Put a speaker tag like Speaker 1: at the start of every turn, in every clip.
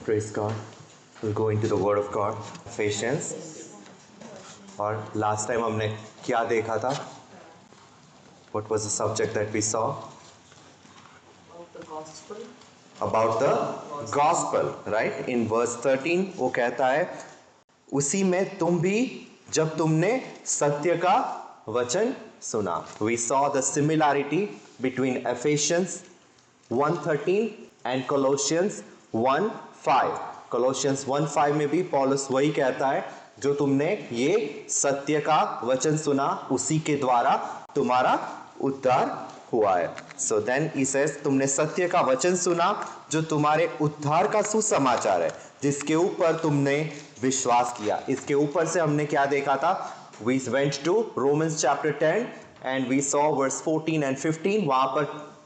Speaker 1: Praise God. We'll go into the Word of God. Ephesians. और last time हमने क्या देखा था? What was the subject that we saw?
Speaker 2: About the gospel.
Speaker 1: About the gospel, right? In verse 13 वो कहता है उसी में तुम भी जब तुमने सत्य का वचन सुना. We saw the similarity between Ephesians 1:13 and Colossians 1:5. Colossians 1:5 में भी पौलुस वही कहता है जो तुमने ये सत्य का वचन सुना उसी के द्वारा तुम्हारा उद्धार हुआ है. So then he says तुमने सत्य का वचन सुना जो तुम्हारे उद्धार का सुसमाचार है जिसके ऊपर तुमने विश्वास किया. इसके ऊपर से हमने क्या देखा था? We went to Romans chapter 10 and we saw verse 14 and 15. वहां पर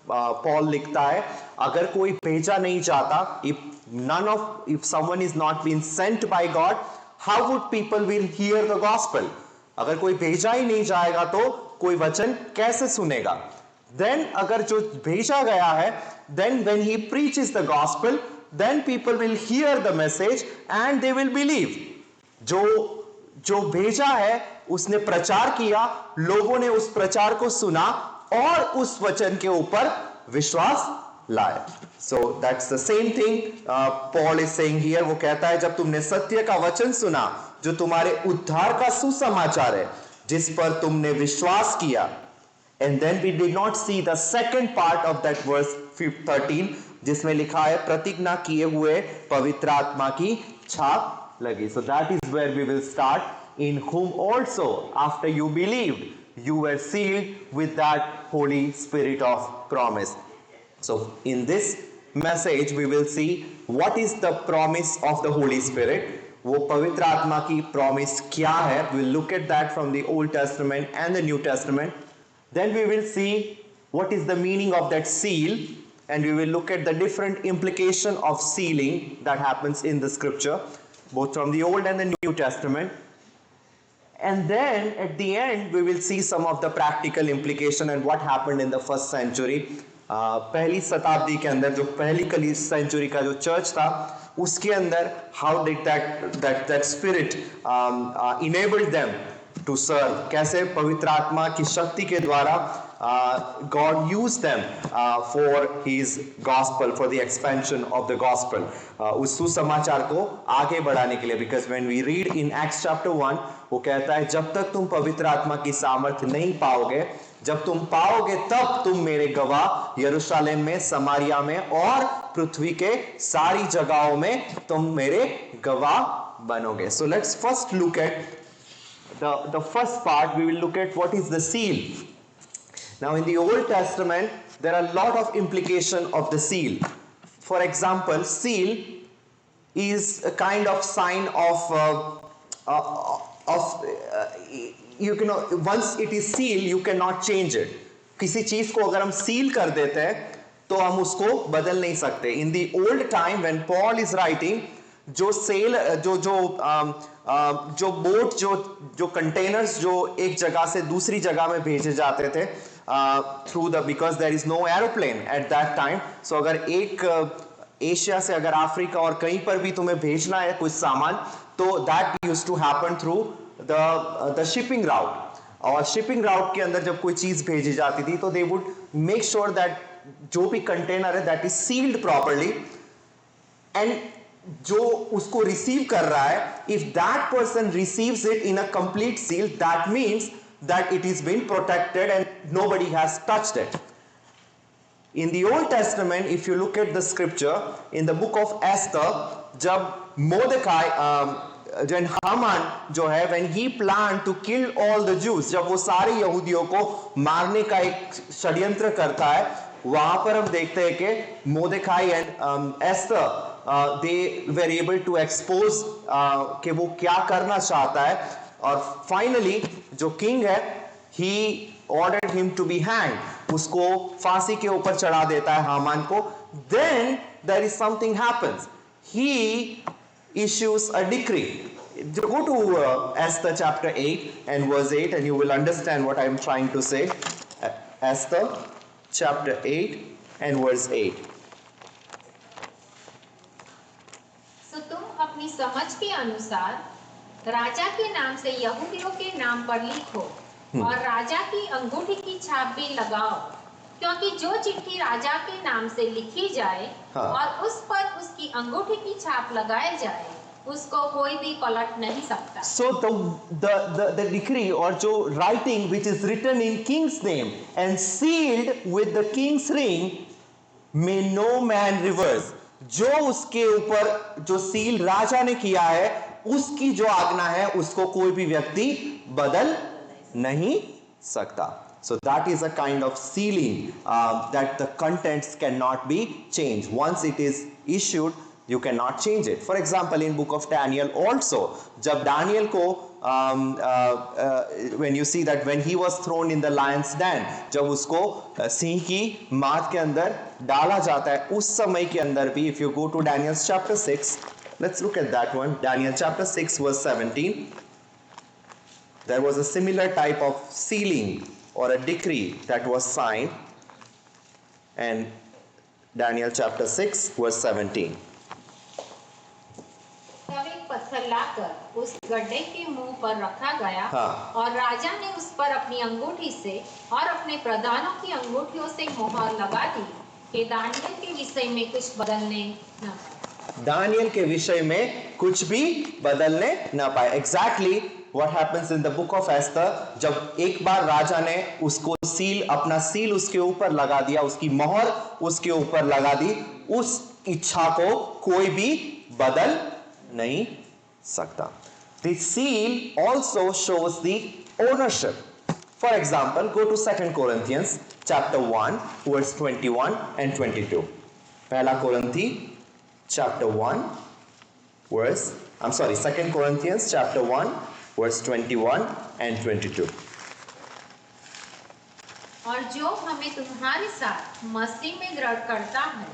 Speaker 1: पॉल लिखता है अगर कोई भेजा नहीं जाता, if someone is not being sent by God, how would people will hear the gospel? अगर कोई भेजा ही नहीं जाएगा तो कोई वचन कैसे सुनेगा? Then अगर जो भेजा गया है, then when he preaches the gospel, then people will hear the message and they will believe. जो भेजा है उसने प्रचार किया, लोगों ने उस प्रचार को सुना और उस वचन के ऊपर विश्वास लाए. So that's the same thing Paul is saying here. वो कहता है जब तुमने सत्य का वचन सुना जो तुम्हारे उद्धार का सुसमाचार है जिस पर तुमने विश्वास किया. And then we did not see the second part of that verse 13 जिसमें लिखा है प्रतिज्ञा किए हुए पवित्र आत्मा की छाप लगी. So that is where we will start. In whom also after you believed you were sealed with that Holy Spirit of promise. So in this message we will see what is the promise of the Holy Spirit. वो पवित्र आत्मा की promise क्या है? We'll look at that from the Old Testament and the New Testament. Then we will see what is the meaning of that seal, and we will look at the different implication of sealing that happens in the scripture, both from the Old and the New Testament. And then at the end we will see some of the practical implication and what happened in the first century. पहली शताब्दी के अंदर जो पहली century का जो church था उसके अंदर how did that spirit enabled them to serve. कैसे पवित्र आत्मा की शक्ति के द्वारा God used them for his gospel, for the expansion of the gospel. उस सुसमाचार को आगे बढ़ाने के लिए. Because when we read in Acts chapter 1 वो कहता है जब तक तुम पवित्र आत्मा की सामर्थ्य नहीं पाओगे, जब तुम पाओगे तब तुम मेरे गवाह यरूशलेम में, समारिया में और पृथ्वी के सारी जगहों में तुम मेरे गवाह बनोगे. So let's first look at the first part. We will look at what is the seal. Now in the Old Testament there are a lot of implication of the seal. For example, seal is a kind of sign of you can, once it is sealed you cannot change it. किसी चीज को अगर हम seal कर देते हैं तो हम उसको बदल नहीं सकते. In the old time when Paul is writing, जो सेल जो बोट जो कंटेनर्स जो एक जगह से दूसरी जगह में भेजे जाते थे through the because there is no aeroplane at that time. So अगर एक एशिया से अगर अफ्रीका और कहीं पर भी तुम्हें भेजना है कुछ सामान तो that used to happen through the shipping route. और शिपिंग राउट के अंदर जब कोई चीज भेजी जाती थी तो they would make sure that जो भी कंटेनर है that is sealed properly and जो उसको रिसीव कर रहा है if that person receives it in a complete seal that means that it is been protected and nobody has touched it. In the Old Testament, if you look at the scripture, in the book of Esther, जब Mordecai जन हामान जो है when he planned to kill all the Jews, जब वो सारे यहूदियों को मारने का एक षड्यंत्र करता है, वहां पर हम देखते हैं कि Mordecai and Esther they were able to expose कि वो क्या करना चाहता है. और finally जो king है he ordered him to be hanged. उसको फांसी के ऊपर चढ़ा देता है हामान को. Then there is something happens. He issues a decree. Go to Esther chapter 8 and verse 8 and you will understand what I am trying to say. Esther chapter 8 and verse 8.
Speaker 3: अपनी समझ के अनुसार राजा के नाम से यहूदियों के नाम पर लिखो और राजा की अंगूठी की छाप भी लगाओ, क्योंकि जो चिट्ठी राजा के नाम से लिखी जाए
Speaker 1: हाँ।
Speaker 3: और उस पर उसकी अंगूठी की छाप लगाई जाए, उसको कोई भी पलट नहीं सकता।
Speaker 1: So the decree or जो writing which is written in king's name and sealed with the king's ring may no man reverse. जो उसके ऊपर जो सील राजा ने किया है उसकी जो आज्ञा है उसको कोई भी व्यक्ति बदल नहीं सकता. So that is a kind of sealing that the contents cannot be changed. Once it is issued, you cannot change it. For example, in book of Daniel also, जब Daniel को when you see that when he was thrown in the lion's den, जब उसको सिंह की माद के अंदर डाला जाता है, उस समय के अंदर भी, if you go to Daniel chapter 6, let's look at that one. Daniel chapter 6 verse 17. There was a similar type of sealing or a decree that was signed, and Daniel chapter 6 verse 17.
Speaker 3: तब एक पत्थर लाकर उस गड्ढे के मुंह पर रखा गया
Speaker 1: हाँ।
Speaker 3: और राजा ने उस पर अपनी अंगूठी से और अपने प्रधानों की अंगूठियों से मोहर लगा दी कि दानियल के विषय में कुछ बदलने न पाए।
Speaker 1: दानियल के विषय में कुछ भी बदलने न पाए. Exactly what happens in the book of Esther, जब एक बार राजा ने उसको सील, अपना सील उसके ऊपर लगा दिया, उसकी मोहर उसके ऊपर लगा दी, उस इच्छा को कोई भी बदल नहीं सकता. The seal also shows the ownership. For example, go to 2 Corinthians chapter 1 verse 21 and 22. पहला कोरिन्थी chapter 1 verse, 2 Corinthians chapter 1 verse 21 and 22.
Speaker 3: और जो हमें तुम्हारे साथ मसीह में दृढ़ करता है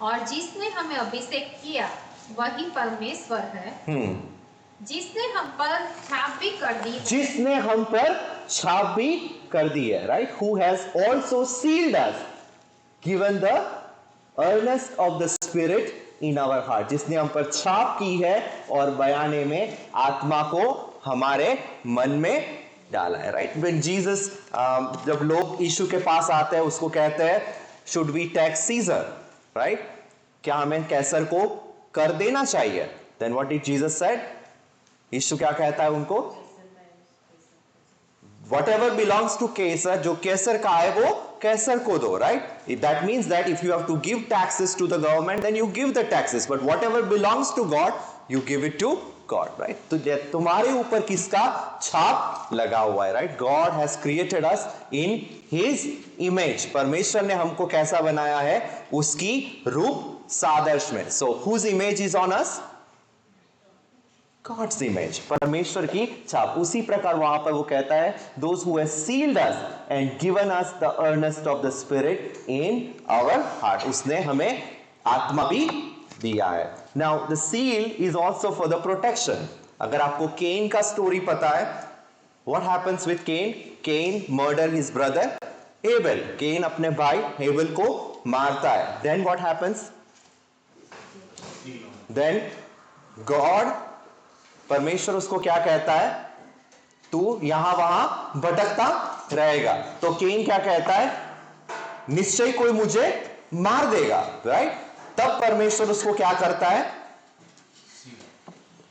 Speaker 3: और जिसने हमें अभिषेक किया वही परमेश्वर है, जिसने हम पर छाप भी कर दी है।
Speaker 1: जिसने हम पर छाप भी कर दी है, right? Who has also sealed us, given the earnest of the Spirit in our heart. जिसने हम पर छाप की है और बयाने में आत्मा को हमारे मन में डाला है, right? When Jesus, जब लोग यीशु के पास आते हैं उसको कहते हैं should we tax Caesar, right? क्या हमें कैसर को कर देना चाहिए? Then what did Jesus said? यीशु क्या कहता है उनको? Whatever belongs to Caesar, जो कैसर का है वो कैसर को दो, right? That means that if you have to give taxes to the government, then you give the taxes. But whatever belongs to God, you give it to God, right? तो तुम्हारे ऊपर किसका छाप लगा हुआ है, right? God has created us in His image. परमेश्वर ने हमको कैसा बनाया है? उसकी रूप सादृश्य में. So whose image is on us? God's image. परमेश्वर की छाप. उसी प्रकार वहां पर वो कहता है those who have sealed us and given us the earnest of the Spirit in our heart. उसने हमें आत्मा भी दिया है. Now the seal is also for the protection. अगर आपको केन का स्टोरी पता है, what happens with Cain? Cain murder his brother Abel. केन अपने भाई हेबल को मारता है. Then what happens? Then God, परमेश्वर उसको क्या कहता है? तू यहां वहां भटकता रहेगा. तो केन क्या कहता है? निश्चय कोई मुझे मार देगा, राइट? तब परमेश्वर उसको क्या करता है?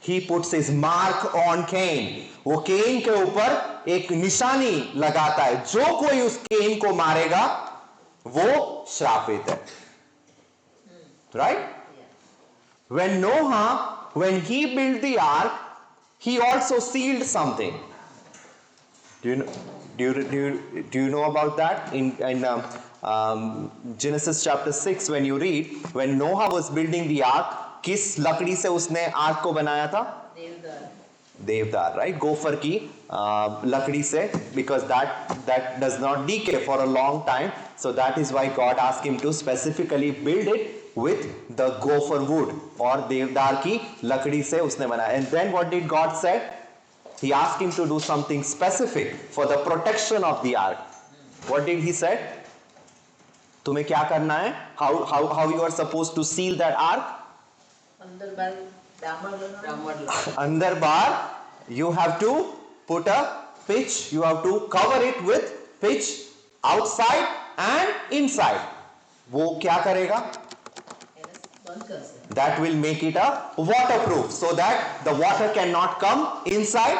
Speaker 1: He puts his mark on Cain. वो केन के ऊपर एक निशानी लगाता है. जो कोई उस केन को मारेगा वो श्रापित है, right? When Noah, when he built the ark, he also sealed something. Do you know about that? In Genesis chapter 6, when you read, when Noah was building the ark, किस लकड़ी से उसने आर्क को बनाया था? देवदार, right? गोफर की लकड़ी से, because that does not decay for a long time. So that is why God asked him to specifically build it with the gopher wood, और देवदार की लकड़ी से उसने बनाया. And then what did God said? He asked him to do something specific for the protection of the ark. What did he say? तुम्हें क्या करना है? How you are supposed to seal that ark?
Speaker 2: अंदर बैल
Speaker 1: अंदर बाहर you have to put a pitch, you have to cover it with pitch outside and inside. वो क्या करेगा? That will make it a waterproof so that the water cannot come inside,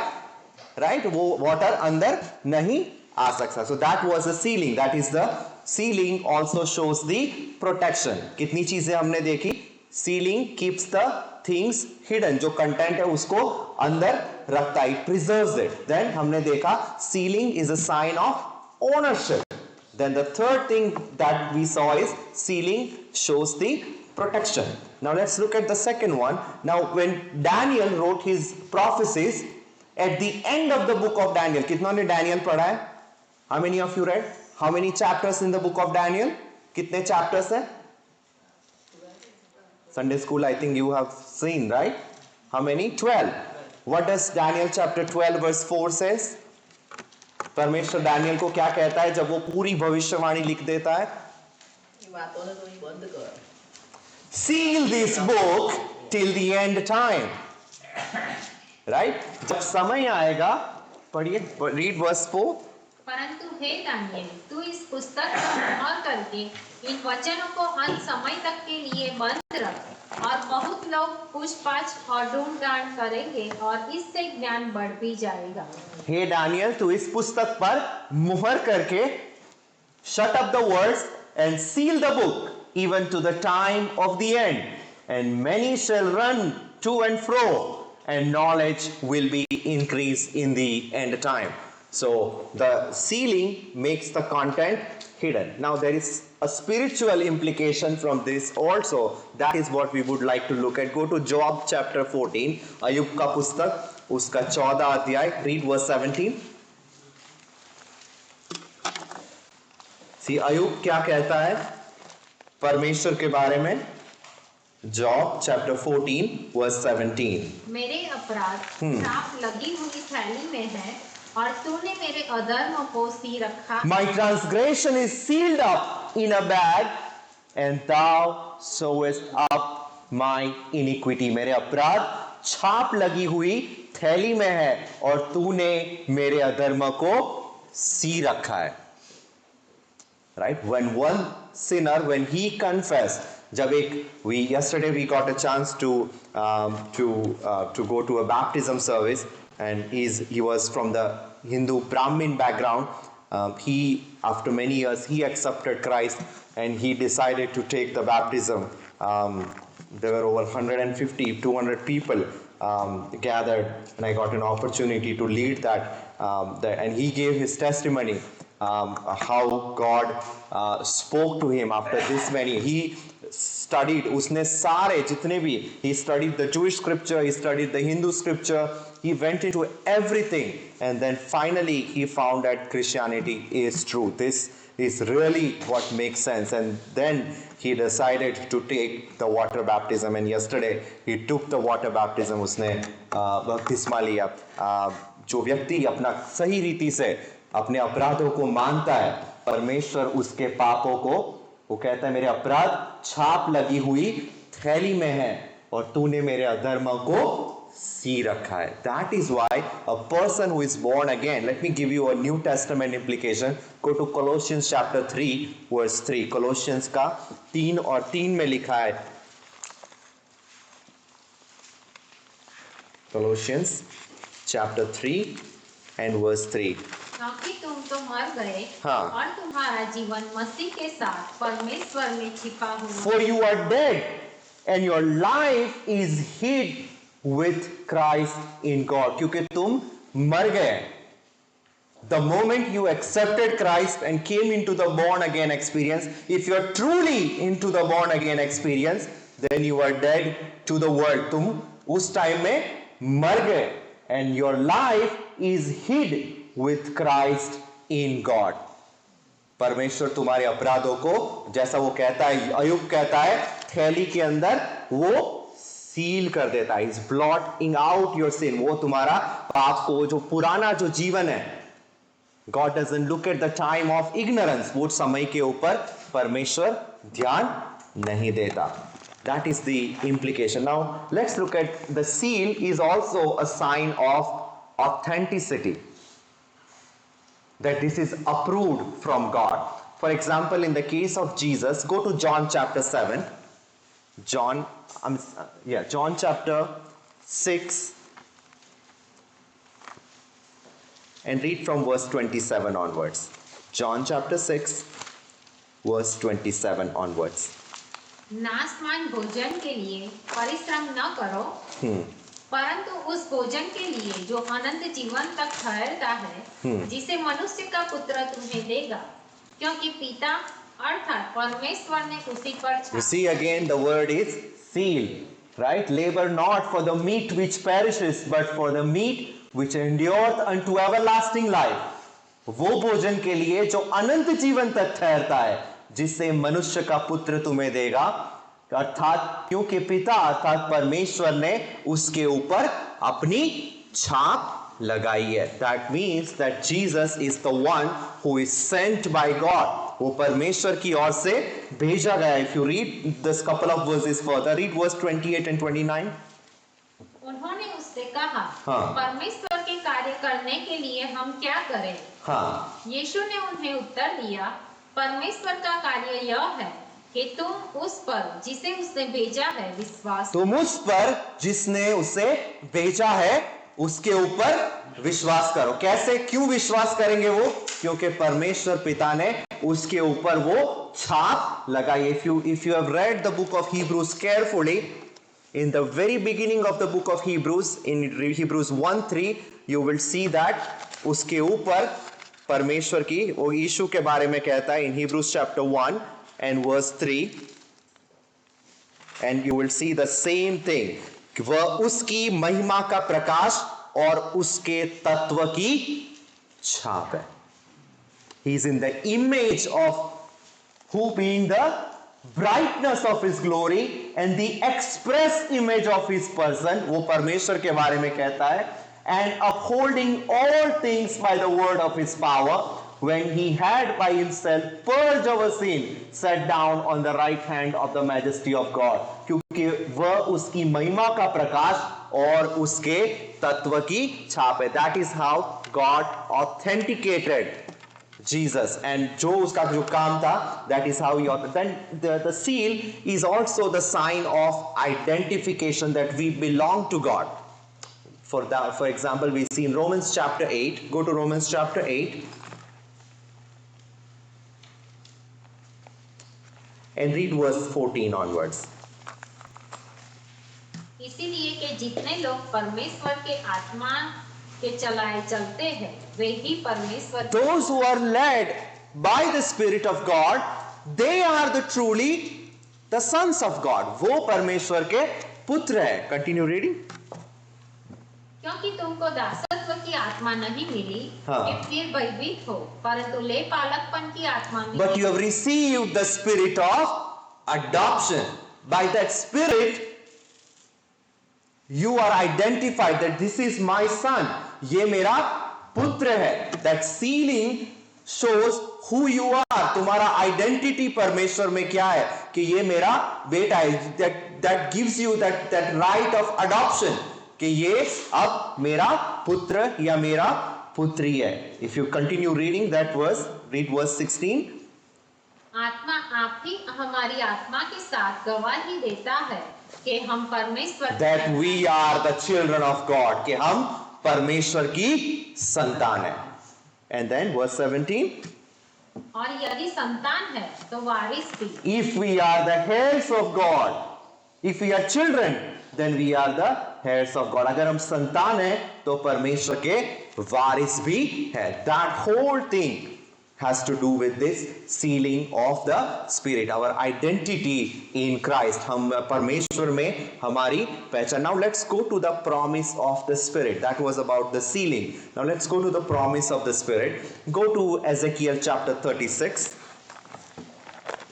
Speaker 1: right? वो water अंदर नहीं आ सकता. So that was the sealing. That is the sealing also shows the protection. कितनी चीजें हमने देखी? Sealing keeps the things hidden. जो content है उसको अंदर रखता है. It preserves it. Then हमने देखा sealing is a sign of ownership. Then the third thing that we saw is sealing shows the protection. Now let's look at the second one. Now when Daniel wrote his prophecies at the end of the book of Daniel, कितनों ने Daniel पढ़ा है? How many of you read? How many chapters in the book of Daniel? कितने chapters हैं? Sunday school, I think you have seen, right? How many? 12. What does Daniel chapter 12 verse 4 says? परमेश्वर Daniel को क्या कहता है जब वो पूरी भविष्यवाणी लिख देता है? Seal this book till the end time. Right? जब समय आएगा, पढ़िए, read verse 4.
Speaker 3: परंतु हे दानिएल, तू इस पुस्तक को मुहर करके इन वचनों को अंत समय तक के लिए बंद रख, और बहुत लोग पूछताछ और ढूंढ करेंगे और इससे ज्ञान बढ़ भी जाएगा.
Speaker 1: हे दानियल, तू इस पुस्तक पर मुहर करके shut up the words and seal the book even to the time of the end, and many shall run to and fro, and knowledge will be increased in the end time. So the sealing makes the content hidden. Now there is a spiritual implication from this also. That is what we would like to look at. Go to Job chapter 14, अय्यूब का पुस्तक, उसका 14 अध्याय. Read verse 17. See, अय्यूब क्या कहता है परमेश्वर के बारे में? Job chapter 14 verse 17.
Speaker 3: मेरे अपराध सांप लगी हुई थैली में है, और तूने मेरे अधर्म को सी रखा.
Speaker 1: My transgression is sealed up in a bag, and thou sewest up my iniquity. मेरे अपराध छाप लगी हुई थैली में है, और तूने मेरे अधर्म को सी रखा है. Right? When one sinner, when he confessed, जब एक yesterday we got a chance to go to a baptism service, and he was from the Hindu Brahmin background. He, after many years, he accepted Christ and he decided to take the baptism. There were over 150, 200 people gathered, and I got an opportunity to lead that. And he gave his testimony, how God spoke to him after this many. He studied, उसने सारे जितने भी, he studied the Jewish scripture, he studied the Hindu scripture, he went into everything, and then finally he found that Christianity is true. This is really what makes sense. And then he decided to take the water baptism, and yesterday he took the water baptism. उसने बपतिस्मा लिया. जो व्यक्ति अपना सही रीति से अपने अपराधों को मानता है, परमेश्वर उसके पापों को, वो कहता है मेरे अपराध छाप लगी हुई थैली में है, और तूने मेरे अधर्म को सी रखा है. That is why a person who is born again, let me give you a New Testament implication. Go to Colossians chapter 3 verse 3. Colossians का 3 और 3 में लिखा है. Colossians chapter 3 and verse 3.
Speaker 3: क्योंकि तुम तो मर गए,
Speaker 1: हाँ.
Speaker 3: और तुम्हारा जीवन मसीह के साथ परमेश्वर में छिपा हुआ.
Speaker 1: For you are dead, and your life is hid with Christ in God. क्योंकि तुम मर गए. The moment you accepted Christ and came into the born again experience, if you are truly into the born again experience, then you are dead to the world. तुम उस time में मर गए, and your life is hid with Christ in God. परमेश्वर तुम्हारे अपराधों को, जैसा वो कहता है, अय्यूब कहता है, थैली के अंदर वो सील कर देता है. He's blotting out your sin. वो तुम्हारा पाप को, जो पुराना जो जीवन है, God doesn't look at the time of ignorance. वो समय के ऊपर परमेश्वर ध्यान नहीं देता. That is the implication. Now, let's look at the seal is also a sign of authenticity. That this is approved from God. For example, in the case of Jesus, go to John chapter 7. John chapter 6 and read from verse 27 onwards. John chapter 6 verse 27 onwards.
Speaker 3: नाशमान भोजन के लिए परिश्रम न करो, परंतु उस भोजन के लिए जो अनंत जीवन तक ठहरता है, जिसे मनुष्य का पुत्र तुम्हें देगा, क्योंकि पिता अर्थात परमेश्वर ने उसी पर
Speaker 1: You see again the word is seal, right? Labor not for the meat which perishes, but for the meat which endureth unto everlasting life. वो भोजन के लिए जो अनंत जीवन तक ठहरता है, जिससे मनुष्य का पुत्र तुम्हें देगा, अर्थात क्योंकि पिता अर्थात परमेश्वर ने उसके ऊपर अपनी छाप लगाई है. That means that Jesus is the one who is sent by God. वो परमेश्वर की ओर से भेजा गया. If you read this couple of verses further, read verse 28 and 29.
Speaker 3: उन्होंने उससे कहा,
Speaker 1: हाँ.
Speaker 3: परमेश्वर के कार्य करने के लिए हम क्या करें?
Speaker 1: हाँ.
Speaker 3: यीशु ने उन्हें उत्तर दिया, परमेश्वर का कार्य यह है कि तुम उस पर जिसे उसने भेजा है विश्वास
Speaker 1: तुम उस पर जिसने उसे भेजा है उसके ऊपर विश्वास करो. कैसे, क्यों विश्वास करेंगे वो? क्योंकि परमेश्वर पिता ने उसके ऊपर वो छाप लगाई. If you have read the book of Hebrews carefully, in the very beginning of the book of Hebrews, in Hebrews 1:3, you will see that उसके ऊपर परमेश्वर की, वो यीशु के बारे में कहता है in Hebrews chapter 1 and verse 3, and you will see the same thing. वह उसकी महिमा का प्रकाश और उसके तत्व की छाप है. He is in the image of who, being the brightness of his glory and the express image of his person. वो परमेश्वर के बारे में कहता है. And upholding all things by the word of his power, when he had by himself purged our sin, sat down on the right hand of the majesty of God. क्योंकि वह उसकी महिमा का प्रकाश और उसके तत्व की छाप है. That is how God authenticated Jesus, and जो उसका जो काम था, that is how he then the seal is also the sign of identification that we belong to God. For example, we see in Romans chapter 8. Go to Romans chapter 8 and read verse 14 onwards.
Speaker 3: इसीलिए कि जितने लोग परमेश्वर के आत्मा के चलाए चलते हैं, वे ही परमेश्वर.
Speaker 1: Those who are led by the Spirit of God, they are truly the sons of God. वो परमेश्वर के पुत्र है. Continue reading.
Speaker 3: क्योंकि तुमको दासत्व की आत्मा नहीं मिली
Speaker 1: हाँ.
Speaker 3: कि फिर भयभीत हो, परंतु ले पालकपन की आत्मा मिली.
Speaker 1: But you have received the spirit of adoption. By that spirit, you are identified that this is my son. ये मेरा पुत्र है. That sealing shows who you are. तुम्हारा identity परमेश्वर में क्या है कि ये मेरा बेटा है. That gives you that right of adoption. कि ये अब मेरा पुत्र या मेरा पुत्री है. If you continue reading that verse, read verse 16.
Speaker 3: आत्मा आप ही हमारी आत्मा के साथ गवाही देता है कि हम परमेश्वर
Speaker 1: That we are the children of God. कि हम परमेश्वर की संतान है. And then verse 17.
Speaker 3: और यदि संतान है तो वारिस भी.
Speaker 1: If we are the heirs of God, if we are children, then we are the heirs of God. अगर हम संतान हैं तो परमेश्वर के वारिस भी है. That whole thing has to do with this sealing of the Spirit, our identity in Christ. हम परमेश्वर में हमारी पहचान. Now let's go to the promise of the Spirit. That was about the sealing. Now let's go to the promise of the Spirit. Go to Ezekiel chapter 36,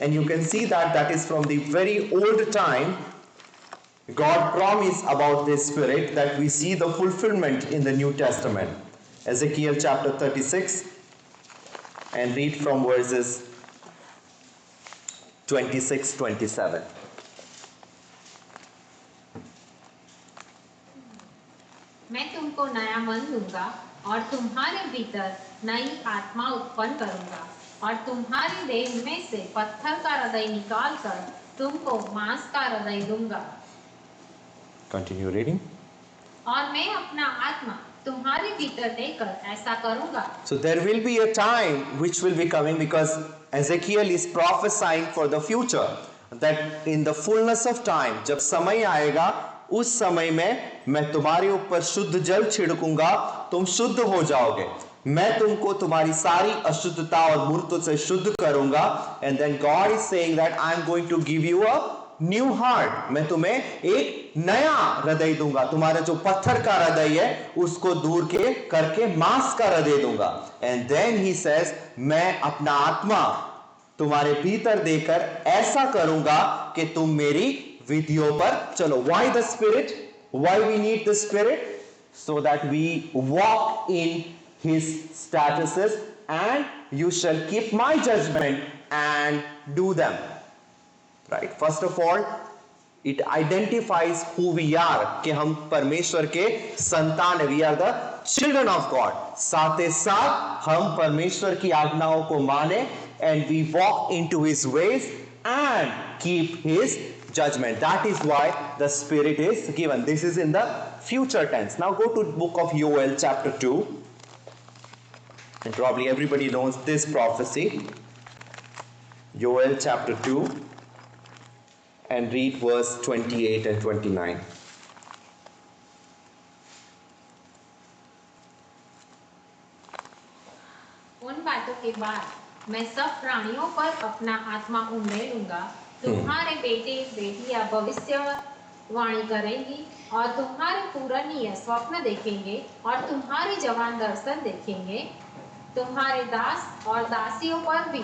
Speaker 1: and you can see that is from the very old time. God promised about this Spirit that we see the fulfillment in the New Testament. Ezekiel chapter 36, and read from verses 26-27.
Speaker 3: मैं तुमको नया मन दूंगा और तुम्हारे भीतर नई आत्मा उत्पन्न करूंगा और तुम्हारी देह में से पत्थर का हृदय निकाल कर तुमको मांस का हृदय दूंगा
Speaker 1: Continue reading.
Speaker 3: और मैं अपना आत्मा तुम्हारे भीतर देकर ऐसा करूंगा.
Speaker 1: So there will be a time which will be coming, because Ezekiel is prophesying for the future, that in the fullness of time, जब समय आएगा उस समय में मैं तुम्हारे ऊपर शुद्ध जल छिड़कूंगा, तुम शुद्ध हो जाओगे, मैं तुमको तुम्हारी सारी अशुद्धता और मूर्तों से शुद्ध करूंगा. And then God is saying that I am going to give you a new heart, मैं तुम्हें एक नया हृदय दूंगा, तुम्हारा जो पत्थर का हृदय है उसको दूर के करके मांस का हृदय दूंगा. एंड देन ही सेज, मैं अपना आत्मा तुम्हारे भीतर देकर ऐसा करूंगा कि तुम मेरी विधियों पर चलो. Why the spirit? Why we need the spirit? So that we walk in his statutes and you shall keep my judgement and do them. Right? First of all, it identifies who we are, कि हम परमेश्वर के संतान है. We are the children of God. साथ ही साथ हम परमेश्वर की आज्ञाओं को माने, and we walk into His ways and keep His judgment. That is why the Spirit is given. This is in the future tense. Now go to book of Joel chapter 2, and probably everybody knows this prophecy. Joel chapter 2. And read verse 28 and 29.
Speaker 3: उन बातों के बाद मैं सब प्राणियों पर अपना आत्मा उंडेलूंगा. तुम्हारे बेटे बेटियां भविष्यवाणी करेंगी और तुम्हारे पुरानिया स्वप्न देखेंगे और तुम्हारे जवान दर्शन देखेंगे. तुम्हारे दास और दासियों पर भी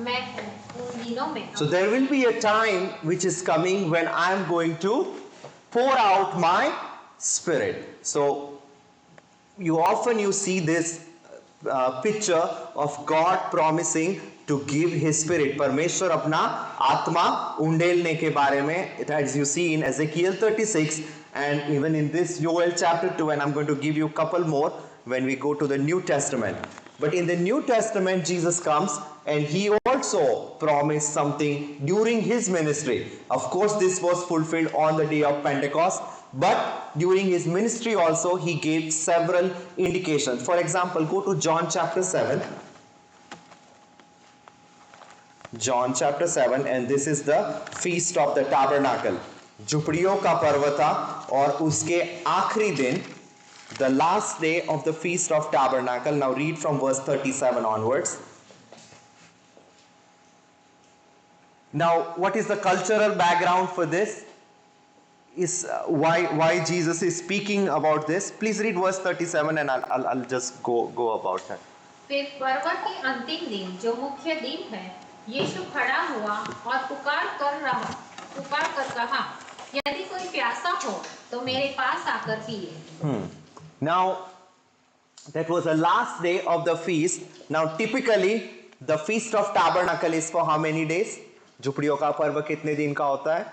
Speaker 3: मैं उन दिनों में.
Speaker 1: So there will be a time which is coming when I am going to pour out my spirit. So you see this picture of God promising to give His spirit. परमेश्वर अपना आत्मा उंडेलने के बारे में, as you see in Ezekiel 36 and even in this Joel chapter 2, and I'm going to give you a couple more when we go to the New Testament. But in the New Testament, Jesus comes and He also promised something during His ministry. Of course, this was fulfilled on the day of Pentecost, but during His ministry also, He gave several indications. For example, go to John chapter 7. John chapter 7, and this is the Feast of the Tabernacle. झुपड़ियों का पर्व था और उसके आखिरी दिन, the last day of the Feast of Tabernacle. Now read from verse 37 onwards. Now, what is the cultural background for this? Is why Jesus is speaking about this? Please read verse 37 and I'll just go about that.
Speaker 3: फिर पर्व के अंतिम दिन जो मुख्य दिन है, यीशु खड़ा हुआ और पुकार कर कहा, यदि कोई प्यासा हो तो मेरे पास आकर पिए.
Speaker 1: Now, that was the last day of the feast. Now, typically, the Feast of Tabernacle is for how many days? झुपड़ियों का पर्व कितने दिन का होता है?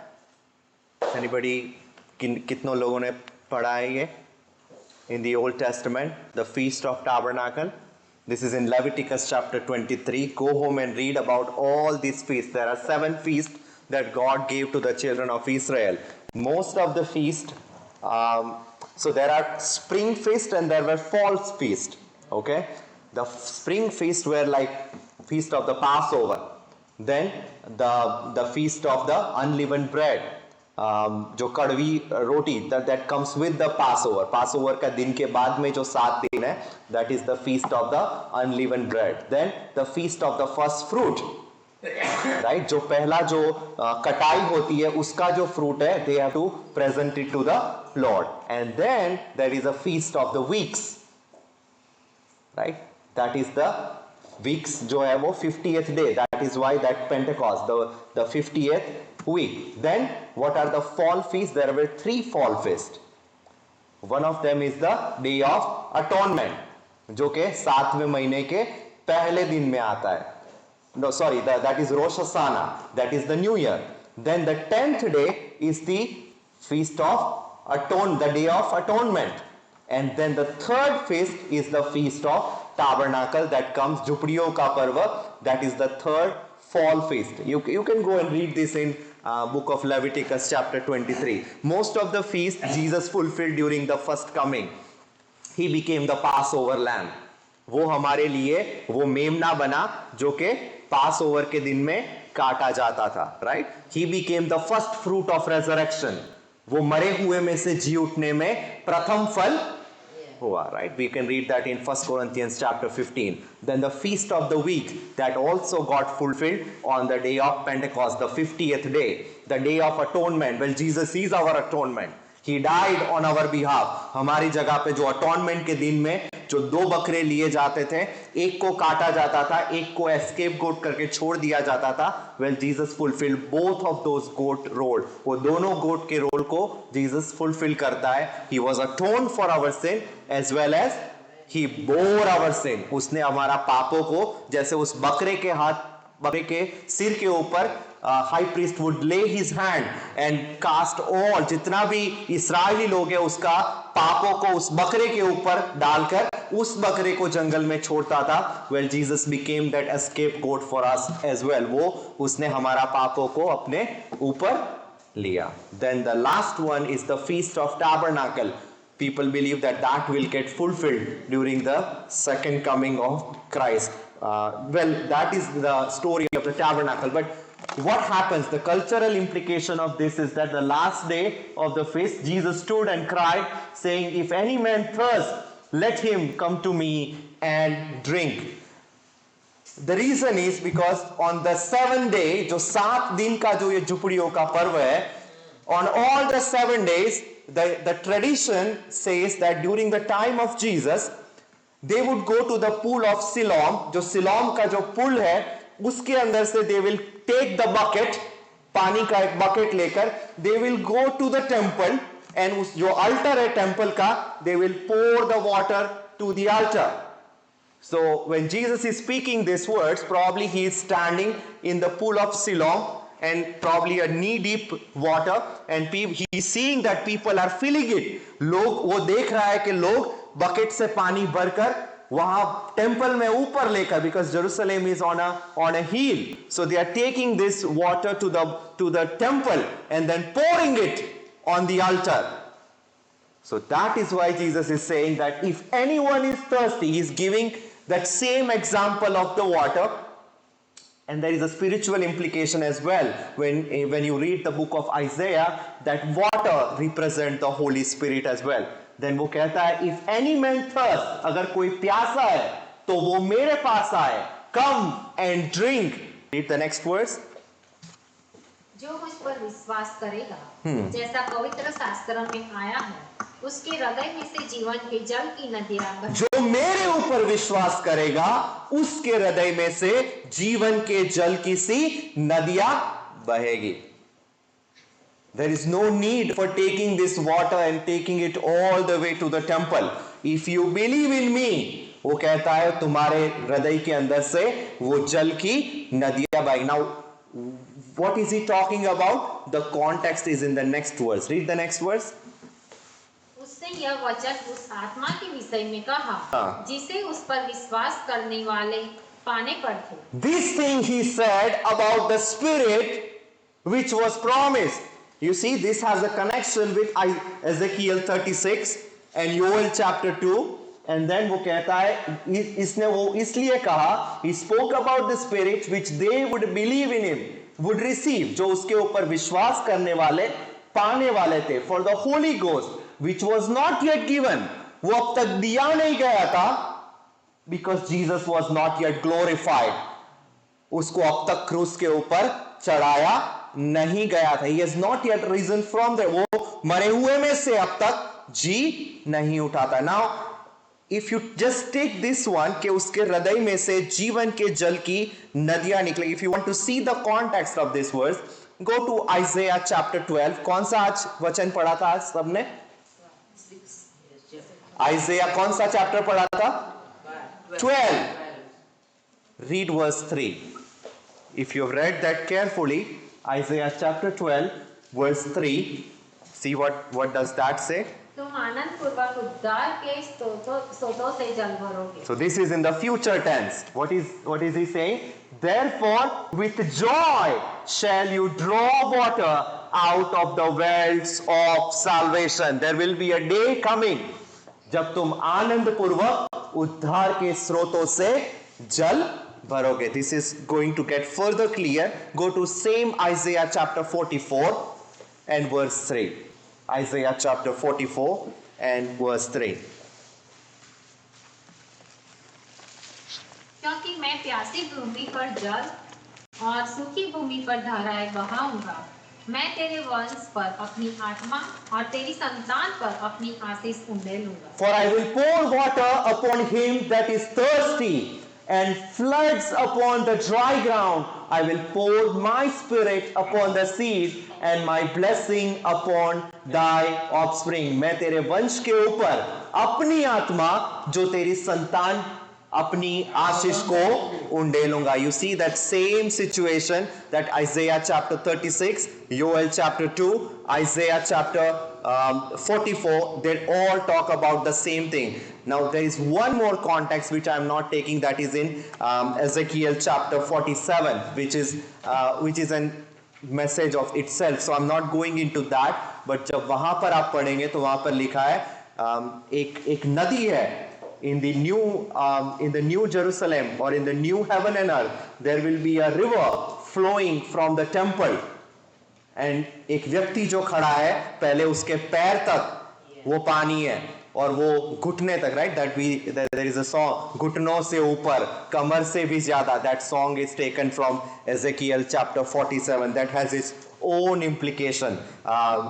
Speaker 1: Anybody, कितनों लोगों ने पढ़ा है ये? In the Old Testament, the Feast of Tabernacle. This is in Leviticus chapter 23. Go home and read about all these feasts. There are 7 feasts that God gave to the children of Israel. Most of the feast, so there are spring feast and there were fall feast. Okay, the spring feast were like feast of the Passover. Then the feast of the unleavened bread, जो कड़वी रोटी that comes with the Passover. Passover का दिन के बाद में जो 7 दिन है, that is the feast of the unleavened bread. Then the feast of the first fruit. Right, जो पहला जो कटाई होती है उसका जो fruit है, they have to present it to the Lord. And then there is a feast of the weeks. Right, that is the weeks जो है वो 50th day. That is why that Pentecost, the 50th week. Then what are the fall feasts? There were 3 fall feasts. One of them is the Day of Atonement, जो के 7वें महीने के पहले दिन में आता है. No, sorry, that is Rosh Hashanah. That is the New Year. Then the 10th day is the Feast of the Day of Atonement. And then the third feast is the feast of tabernacle that comes झुपड़ियों का पर्व, that is the third fall feast. You can go and read this in book of Leviticus chapter 23. Most of the feast Jesus fulfilled during the first coming. He became the Passover lamb. वो हमारे लिए वो मेमना बना जो कि पास over के दिन में काटा जाता था, right. He became the first fruit of resurrection. वो मरे हुए में से जी उठने में प्रथम फल हुआ, right? We can read that in 1 Corinthians chapter 15. Then the feast of the week that also got fulfilled on the day of Pentecost, the 50th day, the day of atonement. Well, Jesus is our atonement. He died on our behalf. हमारी जगह पे जो atonement के दिन में जो 2 बकरे लिए जाते थे, एक को काटा जाता था, एक को एस्केप गोट करके छोड़ दिया जाता था. Well, Jesus fulfilled both of those goat role. वो दोनों गोट के रोल को Jesus fulfill करता है. He was atoned for our sin as well as he bore our sin. उसने हमारा पापों को, जैसे उस बकरे के सिर के ऊपर high priest would lay his hand and cast all, जितना भी इस्राएली लोग है उसका पापों को उस बकरे के ऊपर डालकर उस बकरे को जंगल में छोड़ता था. Well Jesus became that escape goat for us as well. वो उसने हमारा पापों को अपने ऊपर लिया. Then the last one is the feast of tabernacle. People believe that will get fulfilled during the second coming of Christ. Well, that is the story of the tabernacle. But what happens? The cultural implication of this is that the last day of the feast, Jesus stood and cried, saying, "If any man thirst, let him come to me and drink." The reason is because on the 7th day, जो 7 दिन का जो ये झुपड़ियों का पर्व है, on all the 7 days, the tradition says that during the time of Jesus, they would go to the pool of Siloam. जो coelom का जो पुल है उसके अंदर से they will take the bucket, पानी का एक बकेट लेकर they will go to the temple, and उस जो altar है टेम्पल का, they will pour the water to the altar. So when Jesus is speaking these words, probably he is standing in the pool of Siloam and probably a knee deep water, and he is seeing that people are filling it. लोग वो देख रहा है कि लोग bucket से पानी भरकर वहां टेंपल में ऊपर लेकर, because Jerusalem is on a hill, so they are taking this water to the temple and then pouring it on the altar. So that is why Jesus is saying that if anyone is thirsty, he is giving that same example of the water. And there is a spiritual implication as well when you read the book of Isaiah, that water represents the Holy Spirit as well. Then वो कहता है, if any man thirst, अगर कोई प्यासा है तो वो मेरे पास आए, come and drink. Read the next verse.
Speaker 3: जो मुझ पर विश्वास करेगा, जैसा पवित्र शास्त्र में आया है, उसके हृदय में से जीवन के जल की नदियां बहेंगी.
Speaker 1: जो मेरे ऊपर विश्वास करेगा उसके हृदय में से जीवन के जल की सी नदियां बहेगी. There is no need for taking this water and taking it all the way to the temple. If you believe in me, वो कहता है तुम्हारे हृदय के अंदर से वो जल की नदियां बहेगी. Now, what is he talking about? The context is in the next verse. Read the next verse.
Speaker 3: उसने यह वचन उस आत्मा के विषय में कहा जिसे उस पर विश्वास करने वाले पाने पर थे.
Speaker 1: This thing he said about the Spirit which was promised. You see, this has a connection with Ezekiel 36 and Joel chapter 2. And then वो कहता है, इसने वो इसलिए कहा, he spoke about the Spirit which they would believe in him, would receive, जो उसके ऊपर विश्वास करने वाले पाने वाले थे. For the Holy Ghost which was not yet given, वो अब तक दिया नहीं गया था, because Jesus was not yet glorified. उसको अब तक क्रूस के ऊपर चढ़ाया नहीं गया था. He has not yet risen from there. वो मरे हुए में से अब तक जी नहीं उठा था. Now, if you just take this one कि उसके हृदय में से जीवन के जल की नदियां निकले. If you want to see the context of this verse, go to Isaiah chapter 12. कौन सा आज वचन पढ़ा था आज सबने? Isaiah कौन सा चैप्टर पढ़ा था? 12. Read verse 3. If you have read that carefully, Isaiah chapter 12 verse 3, see what does that say?
Speaker 3: तुम आनंद पूर्वक उद्धार के सोतों से जल भरोगे।
Speaker 1: So this is in the future tense. What is he saying? Therefore, with joy shall you draw water out of the wells of salvation. There will be a day coming जब तुम आनंद पूर्वक उद्धार के स्रोतों से जल भरोगे. This is going to get further clear. Go to same Isaiah chapter 44 and verse 3. Isaiah chapter 44 and verse 3.
Speaker 3: क्योंकि मैं प्यासी भूमि पर जल और सूखी भूमि पर धाराएं बहाऊंगा। मैं तेरे वंश पर अपनी आत्मा और तेरी संतान पर अपनी आशीष उंडेलूंगा।
Speaker 1: For I will pour water upon him that is thirsty, and floods upon the dry ground. I will pour my spirit upon the seed, and my blessing upon thy offspring. मैं तेरे वंश के ऊपर अपनी आत्मा जो तेरी संतान अपनी आशीष को उंडेलूंगा. You see that same situation that Isaiah chapter 36, Joel chapter 2, Isaiah chapter 44, they all talk about the same thing. Now there is one more context which I am not taking, that is in Ezekiel chapter 47, which is an message of itself. So I'm not going into that. But जब वहां पर आप पढ़ेंगे तो वहां पर लिखा है एक नदी है. In the new Jerusalem or in the new heaven and earth, there will be a river flowing from the temple. And एक व्यक्ति जो खड़ा है पहले उसके पैर तक वो पानी है और वो घुटने तक, right? There is a song, घुटनों से ऊपर कमर से भी ज्यादा. That song is taken from Ezekiel chapter 47. That has its own implication.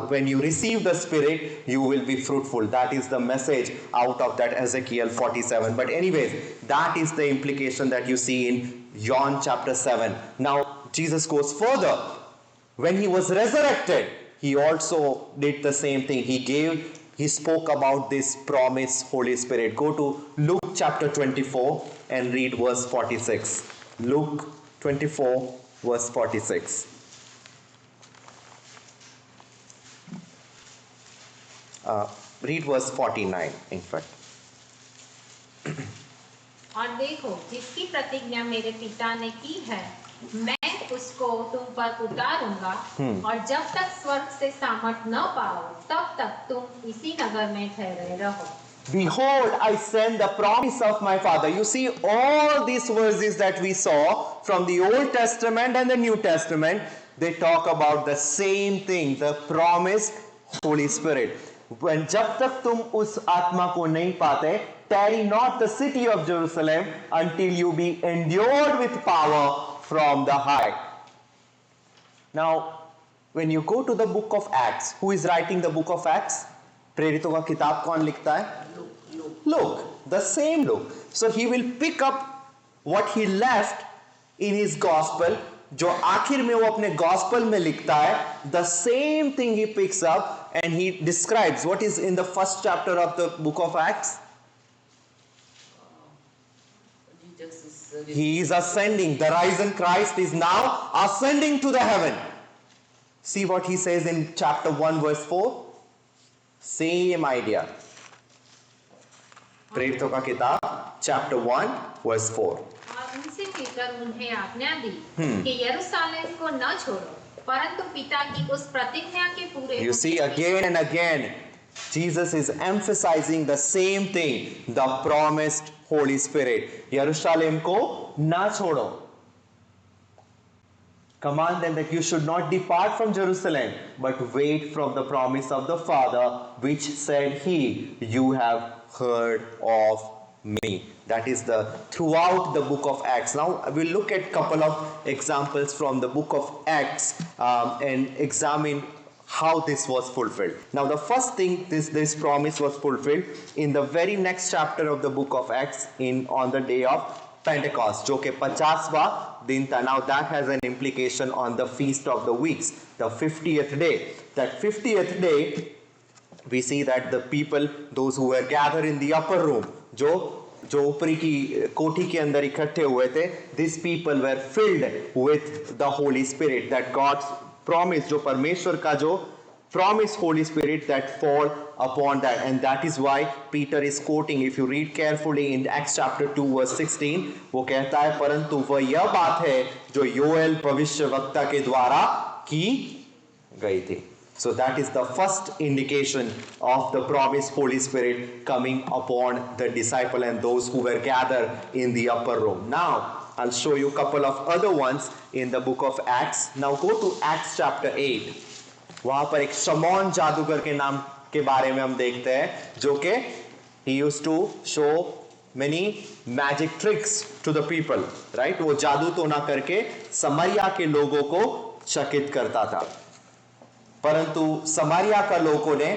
Speaker 1: When you receive the Spirit, you will be fruitful. That is the message out of that Ezekiel 47. But anyways, that is the implication that you see in John chapter 7. Now Jesus goes further. When he was resurrected, he also did the same thing. He spoke about this promised Holy Spirit. Go to Luke chapter 24 and read verse 46. Luke 24 verse 46. Read verse 49 in fact.
Speaker 3: और देखो, जिसकी प्रतिज्ञा मेरे पिता ने की है, मैं उसको तुम पर उतारूंगा, और जब तक स्वर्ग से सामर्थ न पाओ तब तक तुम इसी नगर में ठहरे रहो.
Speaker 1: Behold, I send the promise of my Father. You see, all these verses that we saw from the Old Testament and the New Testament, they talk about the same thing, the promised Holy Spirit. When जब तक तुम उस आत्मा को नहीं पाते, tarry not the city of Jerusalem until you be endued with power from the high. Now, when you go to the book of Acts, who is writing the book of Acts? प्रेरितों का किताब कौन लिखता है? Luke, the same Luke. So he will pick up what he left in his gospel, जो आखिर में वो अपने gospel में लिखता है, the same thing he picks up and he describes what is in the first chapter of the book of Acts. He is ascending. The risen Christ is now ascending to the heaven. See what he says in chapter 1 verse 4. Same idea. प्रेरितों का किताब chapter 1 verse 4.
Speaker 3: और उनसे मिलकर उन्हें आज्ञा दी कि यरूशलेम को न छोड़ो, परंतु पिता की उस प्रतिज्ञा के पूरे.
Speaker 1: You see, again and again, Jesus is emphasizing the same thing, the promised Holy Spirit. यरूशलेम को ना छोड़ो. Command them that you should not depart from Jerusalem, but wait from the promise of the Father, which said he, you have heard of me. That is throughout the book of Acts. Now we'll look at a couple of examples from the book of Acts and examine how this was fulfilled. Now the first thing this promise was fulfilled in the very next chapter of the book of Acts on the day of Pentecost, जो कि 50वां दिन था. Now that has an implication on the feast of the weeks, the 50th day. That 50th day, we see that the people, those who were gathered in the upper room, जो ऊपरी की कोठी के अंदर इकट्ठे हुए थे, these people were filled with the Holy Spirit. That God's promise, जो परमेश्वर का जो promise Holy Spirit that fall upon that. And that is why Peter is quoting, if you read carefully in Acts chapter 2 verse 16, वो कहता है परंतु वह यह बात है जो योएल भविष्यवक्ता के द्वारा की गई थी. So that is the first indication of the promised Holy Spirit coming upon the disciple and those who were gathered in the upper room. Now, I'll show you a couple of other ones in the book of Acts. Now go to Acts chapter 8. वहां पर एक शमौन जादूगर के नाम के बारे में हम देखते हैं जो कि he used to show many magic tricks to the people, right? वो जादू टोना करके समरिया के लोगों को चकित करता था. परंतु समारिया का लोगों ने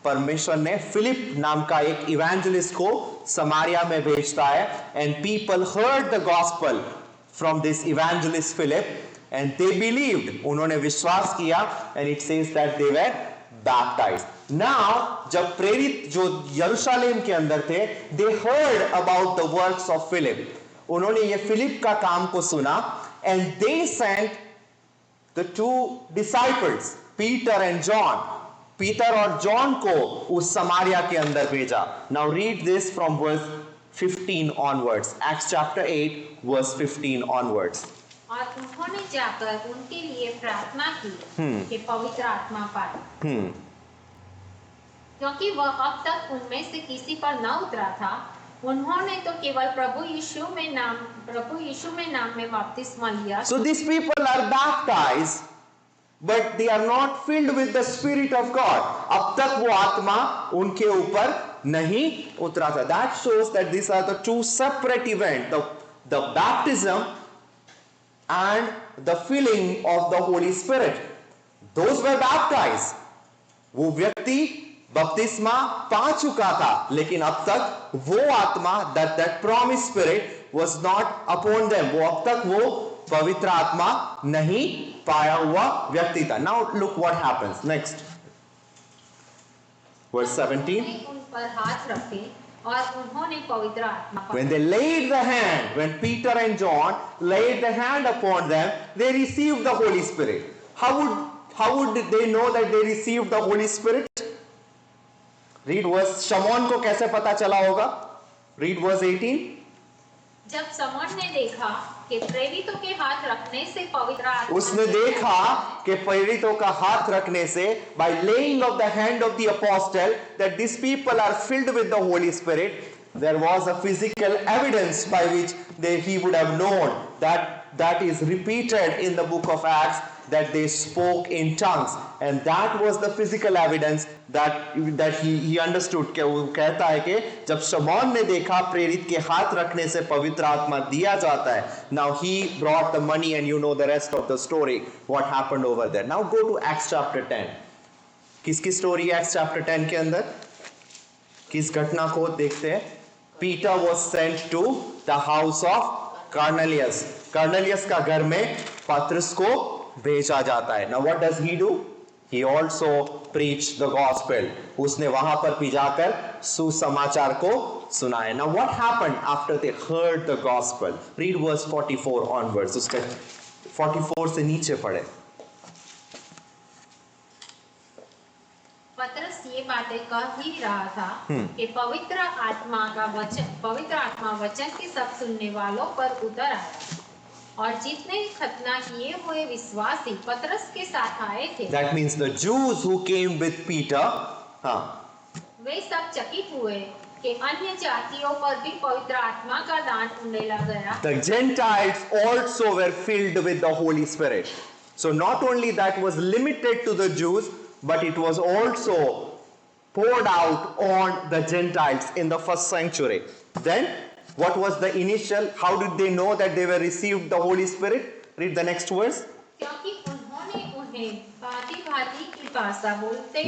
Speaker 1: परमेश्वर ने फिलिप नाम का एक इवेंजलिस्ट को समारिया में भेजता है and people heard the gospel from this evangelist Philip and they believed, उन्होंने विश्वास किया and it says that they were baptised. Now जब प्रेरित जो यरूशलेम के अंदर थे, they heard about the works of Philip, उन्होंने ये फिलिप का काम को सुना and they sent the two disciples Peter and John, Peter और जॉन को उस समारिया के अंदर भेजा. Now read this from verse 15 onwards, Acts chapter 8 verse 15 onwards.
Speaker 3: और उन्होंने जाकर उनके लिए प्रार्थना की कि पवित्र आत्मा पाए, क्योंकि वह अब तक उनमें से किसी पर न उतरा था. उन्होंने तो केवल प्रभु यीशु में नाम में बपतिस्मा लिया.
Speaker 1: So these people are baptized, but they are not filled with the Spirit of God. अब तक वो आत्मा उनके ऊपर नहीं उतरा था. That shows that these are the two separate events, the baptism and the filling of the Holy Spirit. Those were baptized. वो व्यक्ति बपतिस्मा पा चुका था, लेकिन अब तक वो आत्मा that promised spirit was not upon them. वो अब तक वो पवित्र आत्मा नहीं पाया हुआ व्यक्ति था. Now look what happens next. Verse 17.
Speaker 3: उन पर हाथ रखे और उन्होंने पवित्र आत्मा पाया.
Speaker 1: When they laid the hand, when Peter and John laid the hand upon them, they received the Holy Spirit. How would they know that they received the Holy Spirit? Read verse. शमौन को कैसे पता चला होगा? Read verse 18.
Speaker 3: जब शमौन ने देखा कि प्रेरितों के हाथ रखने से पवित्र आत्मा,
Speaker 1: उसने देखा कि प्रेरितों का हाथ रखने से, by laying of the hand of the apostle, that these people are filled with the Holy Spirit, there was a physical evidence by which he would have known that is repeated in the book of Acts, that they spoke in tongues, and that was the physical evidence that he understood. कि वो कहता है कि जब शमौन ने देखा प्रेरित के हाथ रखने से पवित्र आत्मा दिया जाता है. Now he brought the money and you know the rest of the story, what happened over there. Now go to Acts chapter 10. किसकी स्टोरी है Acts chapter 10 के अंदर? किस घटना को देखते हैं? Peter was sent to the house of Cornelius. Cornelius का घर में पतरस को भेजा जाता है. Now what does he do? He also preached the gospel. उसने वहां पर भी जाकर सुसमाचार को सुनाया. Now what happened after they heard the gospel? Read verse 44 onwards. उसके 44 से नीचे पढ़े.
Speaker 3: पतरस ये बातें कह ही रहा था कि पवित्र आत्मा वचन के सब सुनने वालों पर उतर आया, और जितने खतना किए हुए विश्वासी पतरस के साथ आए थे,
Speaker 1: That means the Jews who came with Peter,
Speaker 3: वे सब चकित हुए कि अन्य जातियों पर भी पवित्र आत्मा का दान उंडेला गया.
Speaker 1: the Gentiles also were filled with the Holy Spirit. So not only that was limited to the Jews, but it was also poured out on the Gentiles in the first century. Then what was the initial, how did they know that they were received the Holy Spirit? Read the next verse.
Speaker 3: क्योंकि उन्होंने उन्हें भांति-भांति की भाषा बोलते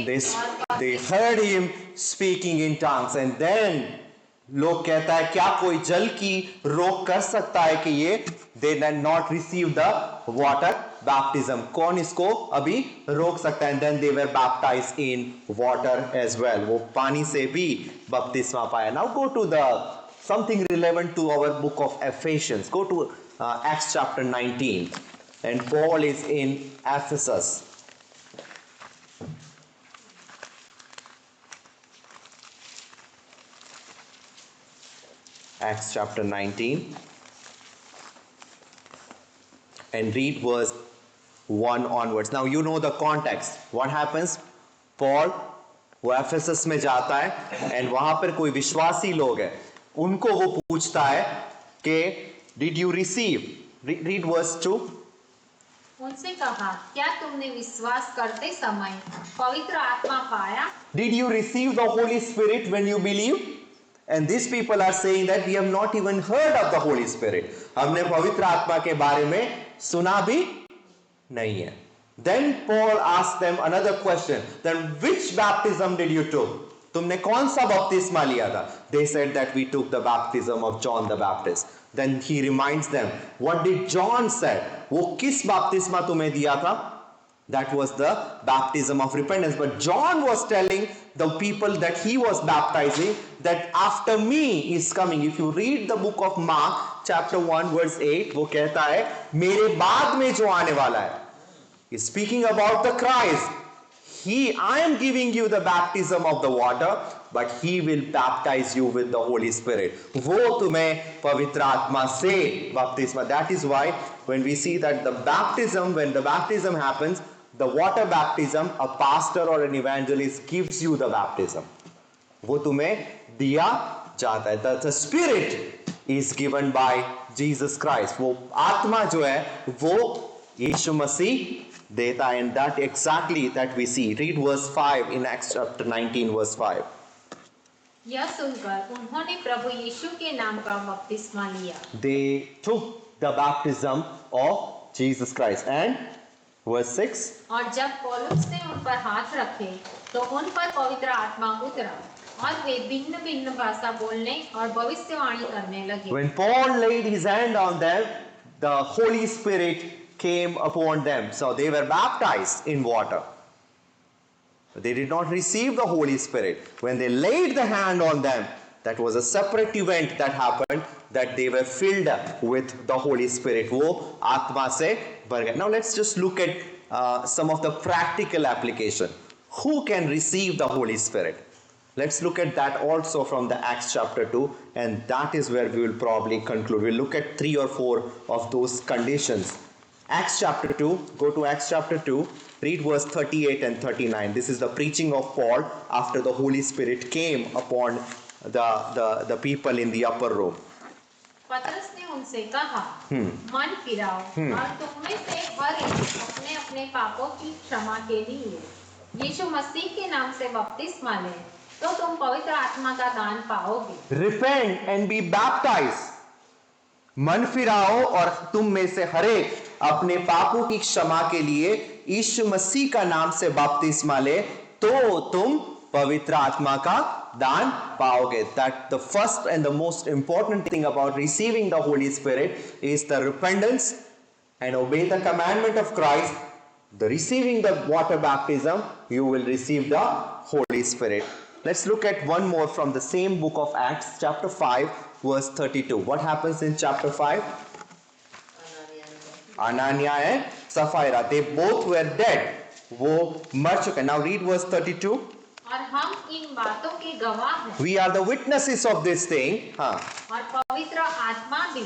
Speaker 1: They heard him speaking in tongues, and then लोग कहता है क्या कोई जल की रोक कर सकता है कि ये they did not receive the water baptism. कौन इसको अभी रोक सकता है? And then they were baptized in water as well. वो पानी से भी बपतिस्मा पाया. Now go to the something relevant to our book of Ephesians. Go to Acts chapter 19, and Paul is in Ephesus. Acts chapter 19 and read verse 1 onwards. Now you know the context. What happens? Paul वो Ephesus में जाता है and वहां पर कोई विश्वासी लोग है, उनको वो पूछता है कि did you receive, read verse 2.
Speaker 3: उनसे कहा, क्या तुमने विश्वास करते समय पवित्र आत्मा पाया?
Speaker 1: Did you receive the Holy Spirit when you believe? And these people are saying that we have not even heard of the Holy Spirit. हमने पवित्र आत्मा के बारे में सुना भी नहीं है. Then Paul asked them another question. Then which baptism did you took? तुमने कौन सा बपतिस्मा लिया था? They said that we took the baptism of John the Baptist. Then he reminds them, what did John said? वो किस बपतिस्मा तुम्हें दिया था? That was the baptism of repentance. But John was telling the people that he was baptizing that after me is coming. If you read the book of Mark chapter 1 verse 8, वो कहता है मेरे बाद में जो आने वाला है. He's speaking about the Christ. I am giving you the baptism of the water, but he will baptize you with the Holy Spirit. वो तुम्हें पवित्र आत्मा से बपतिस्मा. That is why when we see that when the baptism happens, the water baptism, a pastor or an evangelist gives you the baptism. वो तुम्हें दिया जाता है. The Spirit is given by Jesus Christ. वो आत्मा जो है वो यीशु मसीह देता है. And that exactly that we see. Read verse 5 in Acts chapter 19 verse 5.
Speaker 3: यह सुनकर उन्होंने प्रभु यीशु के नाम का बपतिस्मा लिया.
Speaker 1: They took the baptism of Jesus Christ. And verse 6.
Speaker 3: और जब पौलुस ने उन पर हाथ रखे तो उन पर पवित्र आत्मा उतरा और वे भिन्न भिन्न भाषा बोलने और भविष्यवाणी करने लगे.
Speaker 1: When Paul laid his hand on them, the Holy Spirit came upon them. So they were baptized in water. They did not receive the Holy Spirit. When they laid the hand on them, that was a separate event that happened, that they were filled with the Holy Spirit. वो आत्मा से भर गए. Now let's just look at some of the practical application. Who can receive the Holy Spirit? Let's look at that also from the Acts chapter 2, and that is where we will probably conclude. We'll look at 3 or 4 of those conditions. Acts chapter 2, go to Acts chapter 2, read verse 38 and 39. This is the preaching of Paul after the Holy Spirit came upon the people in the upper room.
Speaker 3: पतरस ने उनसे कहा, मन फिराओ और तुम में से हर एक अपने अपने पापों की क्षमा के लिए यीशु मसीह के नाम से बपतिस्मा ले, तो तुम पवित्र आत्मा का दान पाओगे.
Speaker 1: Repent and be baptized. मन फिराओ और तुम में से हर एक अपने पापों की क्षमा के लिए यीशु मसीह का नाम से बपतिस्मा ले, तो तुम पवित्र आत्मा का दान पाओगे. That the first and the most important thing about receiving the Holy Spirit is the repentance and obey the commandment of Christ. The receiving the water baptism, you will receive the Holy Spirit. Let's look at one more from the same book of Acts, chapter 5, verse 32. What happens in chapter 5? Anania and Sapphira, they both were dead. वो मर चुके. Now read verse 32.
Speaker 3: और हम इन बातों के गवाह हैं.
Speaker 1: We are the witnesses of this thing. हाँ.
Speaker 3: और पवित्र आत्मा भी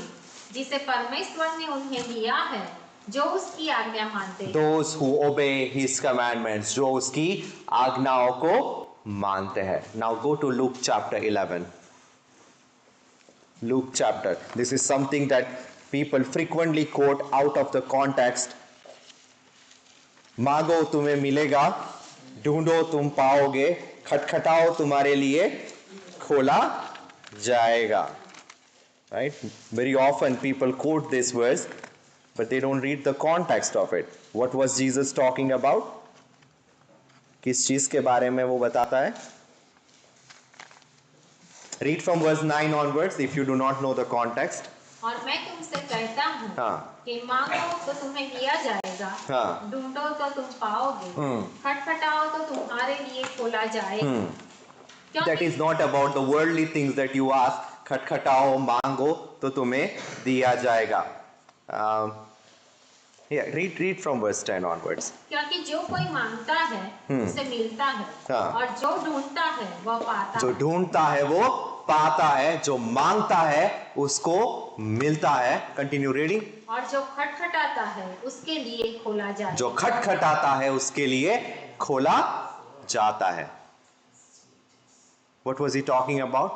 Speaker 3: जिसे परमेश्वर ने उन्हें दिया है, जो उसकी आज्ञा मानते हैं.
Speaker 1: Those who obey His commandments, जो उसकी आज्ञाओं को मानते हैं. Now go to Luke chapter 11. Luke chapter. This is something that people frequently quote out of the context. मांगो तुम्हें मिलेगा, ढूंढो तुम पाओगे, खटखटाओ तुम्हारे लिए खोला जाएगा. Right? Very often people quote this verse, but they don't read the context of it. What was Jesus talking about? किस चीज के बारे में वो बताता है? Read from verse 9 onwards if you do not know the context.
Speaker 3: और मैं तुमसे कहता हूँ कि मांगो तो तुम्हें दिया जाएगा, ढूंढो तो तुम पाओगे, खटखटाओ तो तुम्हारे लिए खोला जाएगा.
Speaker 1: That is not about the worldly things that you ask. खटखटाओ, मांगो तो तुम्हें दिया जाएगा. Yeah, read from verse 10 onwards.
Speaker 3: क्योंकि जो कोई मांगता है उसे मिलता है, और जो ढूंढता है वह पाता है.
Speaker 1: जो ढूंढता है वो पाता है, जो मांगता है उसको मिलता है। Continue reading.
Speaker 3: और जो खटखटाता है उसके लिए खोला जाए।
Speaker 1: जो खटखटाता है उसके लिए खोला जाता है। What was he talking about?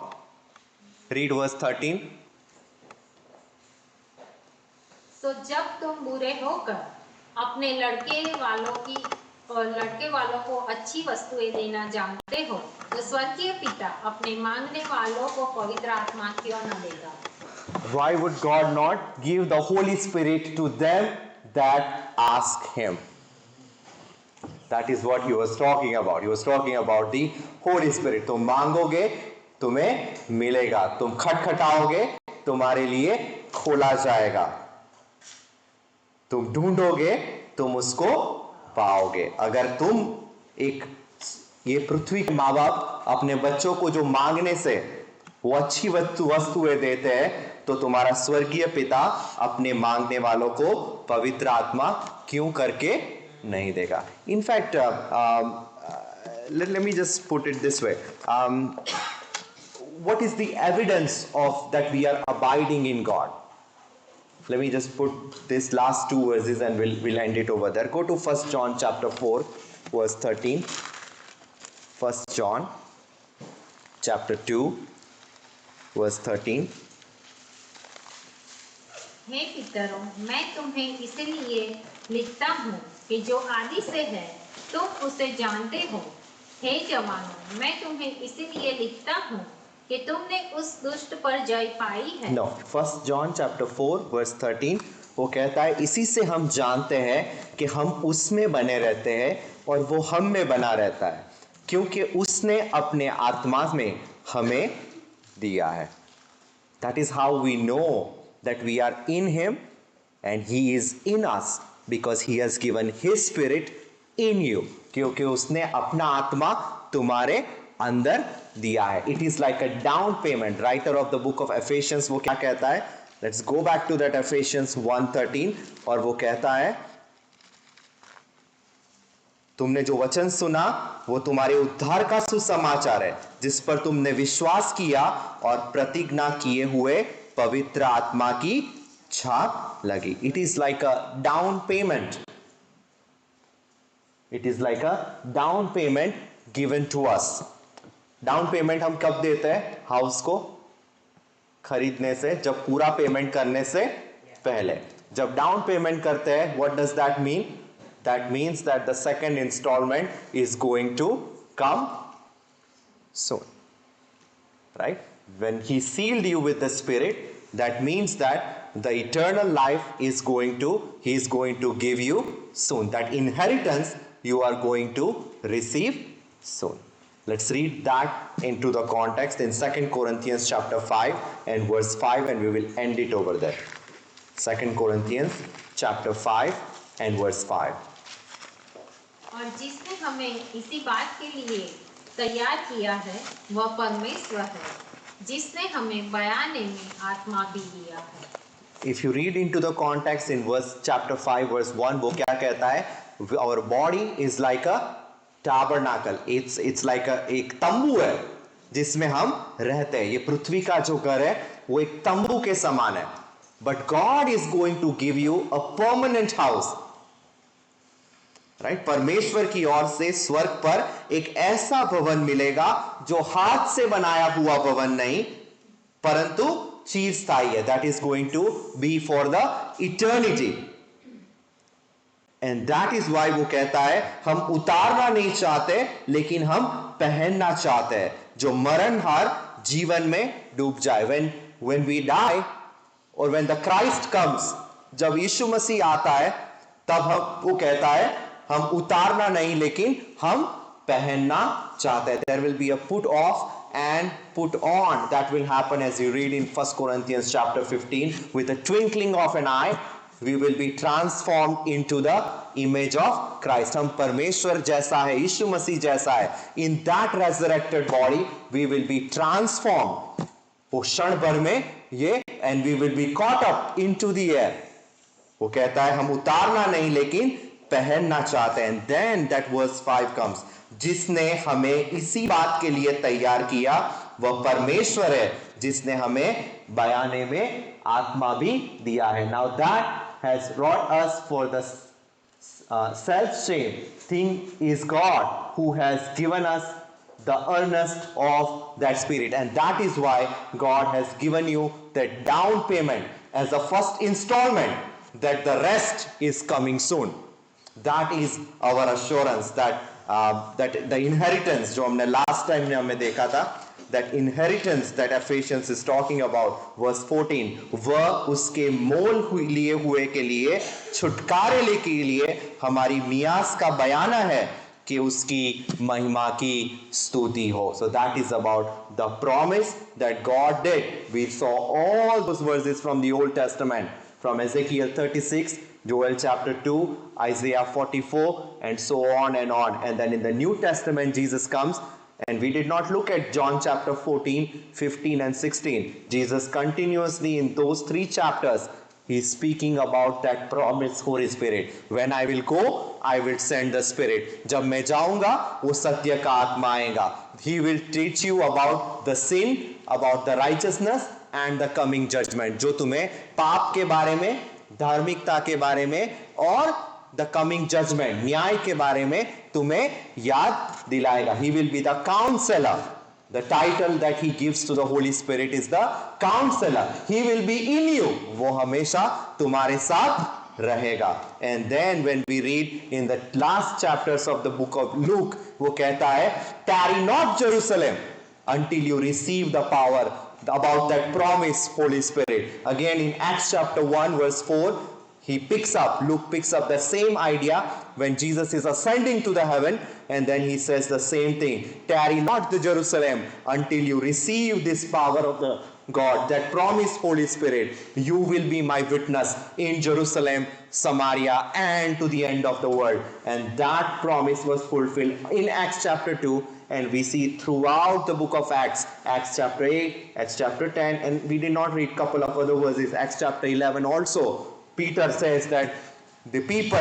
Speaker 1: Read verse 13.
Speaker 3: तो जब तुम बुरे होकर अपने लड़के वालों को अच्छी वस्तुएं देना जानते हो, तो स्वर्गीय पिता अपने मांगने वालों को पवित्र आत्मा क्यों न देगा?
Speaker 1: Why would God not give the Holy Spirit to them that ask Him? That is what he was talking about. He was talking about the Holy Spirit. तुम मांगोगे तुम्हें मिलेगा, तुम खटखटाओगे तुम्हारे लिए खोला जाएगा, तुम ढूंढोगे तुम उसको पाओगे। अगर तुम ये पृथ्वी के माँ बाप अपने बच्चों को जो मांगने से वो अच्छी वस्तुएं देते हैं, तो तुम्हारा स्वर्गीय पिता अपने मांगने वालों को पवित्र आत्मा क्यों करके नहीं देगा? In fact let me just put it this way. What is the evidence of that we are abiding in God? Let me just put this last two verses and we'll end it over there. Go to 1 John chapter 4 verse 13. 1 John chapter 2 verse 13.
Speaker 3: हे पितरों, मैं तुम्हें इसलिए लिखता हूँ कि जो आदि से है तुम उसे जानते हो। हे जवानों, मैं तुम्हें इसलिए लिखता हूँ कि तुमने उस दुष्ट पर जय पाई है।
Speaker 1: No, 1 John chapter 4 verse 13 वो कहता है इसी से हम जानते हैं कि हम उसमें बने रहते हैं और वो हम में बना रहता है, क्योंकि उसने अपने आत्मा में हमें दिया है। That is how we know that we are in Him and He is in us, because He has given His Spirit in you. क्योंकि उसने अपना आत्मा तुम्हारे अंदर दिया है। It is like a down payment. Writer of the book of Ephesians वो क्या कहता है? Let's go back to that Ephesians 1:13 और वो कहता है तुमने जो वचन सुना वो तुम्हारे उद्धार का सुसमाचार है, जिस पर तुमने विश्वास किया और प्रतिज्ञा किए हुए पवित्र आत्मा की छाप लगी। It is like a down payment. It is like a down payment given to us. Down payment हम कब देते हैं? हाउस को खरीदने से, जब पूरा पेमेंट करने से पहले। जब डाउन पेमेंट करते हैं, what does that mean? That means that the second instalment is going to come soon, right? When He sealed you with the Spirit, that means that the eternal life is He is going to give you soon. That inheritance you are going to receive soon. Let's read that into the context in 2 Corinthians chapter 5 and verse 5, and we will end it over there. 2 Corinthians chapter 5 and verse 5.
Speaker 3: और जिसने हमें इसी बात के लिए तैयार किया है वह परमेश्वर है, जिसने हमें बयाने में आत्मा भी दिया है।
Speaker 1: If you read into the context in chapter 5 verse 1, वो क्या कहता है? Our body is like a tabernacle. It's like एक तंबू है जिसमें हम रहते हैं। ये पृथ्वी का जो घर है वो एक तंबू के समान है। But God is going to give you a permanent house. Right? परमेश्वर की ओर से स्वर्ग पर एक ऐसा भवन मिलेगा जो हाथ से बनाया हुआ भवन नहीं, परंतु चिरस्थायी है। That is going to be for the eternity. And that is why वो कहता है हम उतारना नहीं चाहते, लेकिन हम पहनना चाहते हैं, जो मरणहार जीवन में डूब जाए। when we die or when the Christ comes, जब यीशु मसीह आता है, तब वो कहता है हम उतारना नहीं लेकिन हम पहनना चाहते हैं। There will be a put off and put on that will happen as you read in 1 Corinthians chapter 15. With a twinkling of an eye, we will be transformed into the image of Christ. हम परमेश्वर जैसा है, यीशु मसीह जैसा है। In that resurrected body, we will be transformed. वो क्षण भर में ये and we will be caught up into the air. वो कहता है हम उतारना नहीं लेकिन पहनना चाहते हैं। Then that verse 5 comes, जिसने हमें इसी बात के लिए तैयार किया वह परमेश्वर है जिसने हमें बयाने में आत्मा भी दिया है. Now that has brought us for the self-same thing is God who has given us the earnest of that spirit, and that is why God has given you that down payment as a first installment that the rest is coming soon. That is our assurance that that the inheritance जो हमने last time ने हमें देखा था, that inheritance that Ephesians is talking about verse 14, वह उसके मोल लिए हुए के लिए, छुटकारे ले के लिए हमारी मियास का बयाना है कि उसकी महिमा की स्तुति हो. So that is about the promise that God did. We saw all those verses from the Old Testament, from Ezekiel 36, Joel chapter 2, Isaiah 44, and so on and on. And then in the New Testament, Jesus comes, and we did not look at John chapter 14, 15, and 16. Jesus continuously in those 3 chapters, he is speaking about that promised Holy Spirit. When I will go, I will send the Spirit. जब मैं जाऊंगा, वो सत्य का आत्मा आएगा. He will teach you about the sin, about the righteousness, and the coming judgment. जो तुम्हें पाप के बारे में, धार्मिकता के बारे में और the coming judgment, न्याय के बारे में तुम्हें याद दिलाएगा. He will be the counselor. The title that he gives to the Holy Spirit is the counselor. He will be in you. वो हमेशा तुम्हारे साथ रहेगा. And then when we read in the last chapters of the book of Luke, वो कहता है, tarry not Jerusalem until you receive the power, about that promised Holy Spirit. Again in Acts chapter 1 verse 4, Luke picks up the same idea when Jesus is ascending to the heaven, and then he says the same thing. Tarry not to Jerusalem until you receive this power of the God, that promised Holy Spirit. You will be my witness in Jerusalem, Samaria, and to the end of the world. And that promise was fulfilled in Acts chapter 2. And we see throughout the book of Acts, Acts chapter 8, Acts chapter 10, and we did not read a couple of other verses, Acts chapter 11 also. Peter says that the people,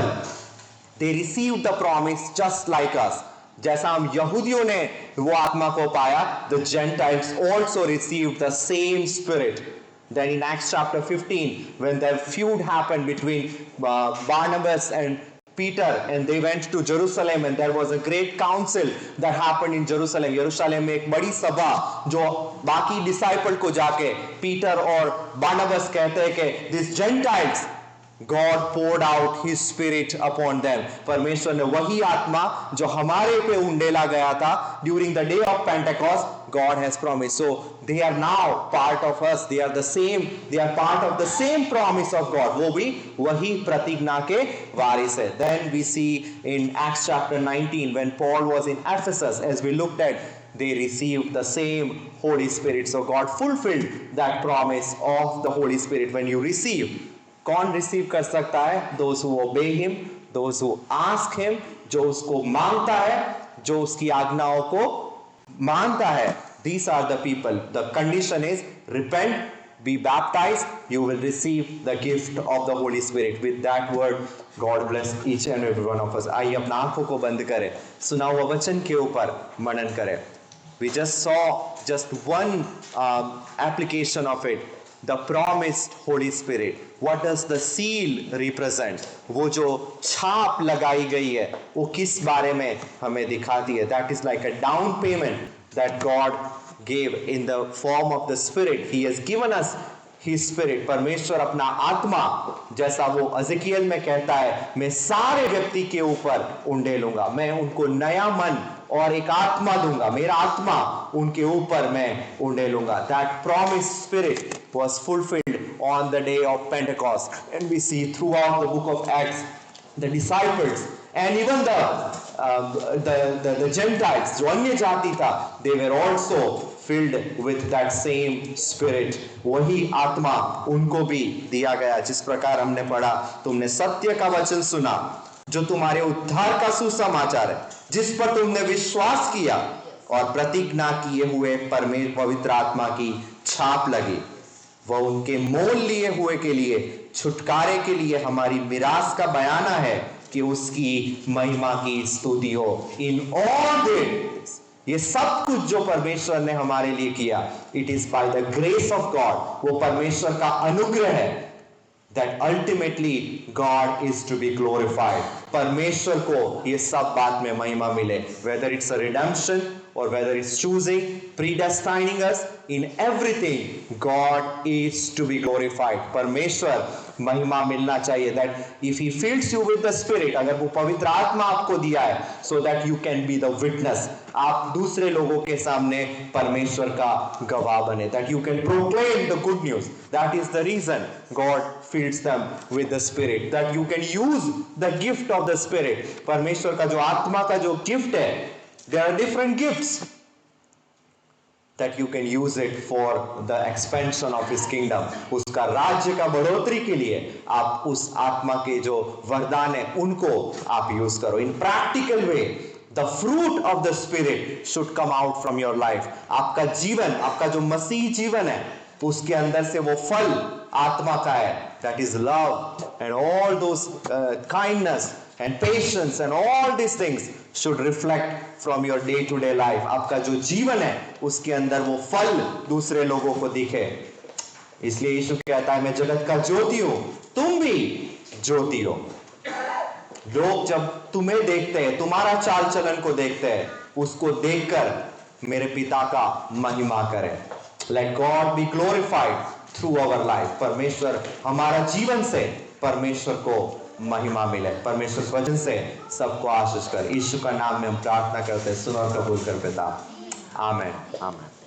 Speaker 1: they received the promise just like us. जैसा हम यहूदियों ने वो आत्मा को पाया, the Gentiles also received the same spirit. Then in Acts chapter 15, when the feud happened between Barnabas and Peter, and they went to Jerusalem, and there was a great council that happened in Jerusalem. यरूशलेम में एक बड़ी सभा, जो बाकी disciple को जाके Peter और बारनबास कहते हैं कि these Gentiles, God poured out His Spirit upon them. परमेश्वर ने वही आत्मा जो हमारे पे उंडेला गया था during the day of Pentecost, God has promised. So they are now part of us. They are the same. They are part of the same promise of God. वो भी वही प्रतिज्ञा के वारिस है. Then we see in Acts chapter 19 when Paul was in Ephesus, as we looked at, they received the same Holy Spirit. So God fulfilled that promise of the Holy Spirit when you receive. कौन receive कर सकता है? Those who obey him, those who ask him, जो उसको मांगता है, जो उसकी आज्ञाओं को मानता है. These are the people. The condition is repent, be baptized, you will receive the gift of the Holy Spirit. With that word, God bless each and every one of us. आइए अपना आंखों को बंद करें, सुना हुआ वचन के ऊपर मनन करें. We just saw just one application of it. The promised Holy Spirit. What does the seal represent? वो जो छाप लगाई गई है, वो किस बारे में हमें दिखाती है? That is like a down payment that God gave in the form of the Spirit. He has given us His Spirit. परमेश्वर अपना आत्मा, जैसा वो अज़ेकियल में कहता है, मैं सारे व्यक्ति के ऊपर उंडेलूंगा, मैं उनको नया मन और एक आत्मा दूंगा, मेरा आत्मा उनके ऊपर मैं उंडेलूंगा. That promised Spirit was fulfilled on the day of Pentecost, and we see throughout the book of Acts, the disciples and even the Gentiles, जो अन्य जाति था, they were also filled with that same Spirit. वही आत्मा उनको भी दिया गया. जिस प्रकार हमने पढ़ा, तुमने सत्य का वचन सुना जो तुम्हारे उद्धार का सुसमाचार है, जिस पर तुमने विश्वास किया और प्रतिज्ञा किए हुए पवित्र आत्मा की छाप लगी. वह उनके मोल लिए हुए के लिए, छुटकारे के लिए हमारी मिरास का बयाना है कि उसकी महिमा की स्तुति हो. इन ऑल दिस ये सब कुछ जो परमेश्वर ने हमारे लिए किया, it is by the grace of God, वो परमेश्वर का अनुग्रह है, that ultimately God is to be glorified. परमेश्वर को ये सब बात में महिमा मिले, whether it's a redemption or whether it's choosing, predestining us, in everything God is to be glorified. परमेश्वर महिमा मिलना चाहिए, that if he fills you with the spirit, अगर वो पवित्र आत्मा आपको दिया है, so that you can be the witness, आप दूसरे लोगों के सामने परमेश्वर का गवाह बने, that you can proclaim the good news. That is the reason God fills them with the spirit, that you can use the gift of the spirit. परमेश्वर का जो आत्मा का जो गिफ्ट है, there are different gifts, that you can use it for the expansion of his kingdom. उसका राज्य का बढ़ोतरी के लिए आप उस आत्मा के जो वरदान है उनको आप यूज करो. In practical way, the fruit of the spirit should come out from your life. आपका जीवन, आपका जो मसीह जीवन है, उसके अंदर से वो फल आत्मा का है, that is love and all those kindness and patience and all these things should reflect from your day to day life. आपका जो जीवन है उसके अंदर वो फल दूसरे लोगों को दिखे. इसलिए यीशु कहता है, मैं जगत का ज्योति हूं, तुम भी ज्योति हो. लोग जब तुम्हें देखते हैं, तुम्हारा चाल चलन को देखते हैं, उसको देखकर मेरे पिता का महिमा करें. Let God be glorified through our life. परमेश्वर हमारा जीवन से परमेश्वर को महिमा मिले. परमेश्वर वचन से सबको आशीष कर. यीशु का नाम में हम प्रार्थना करते हैं, सुनो और कबूल कर पिता. आमीन, आमीन.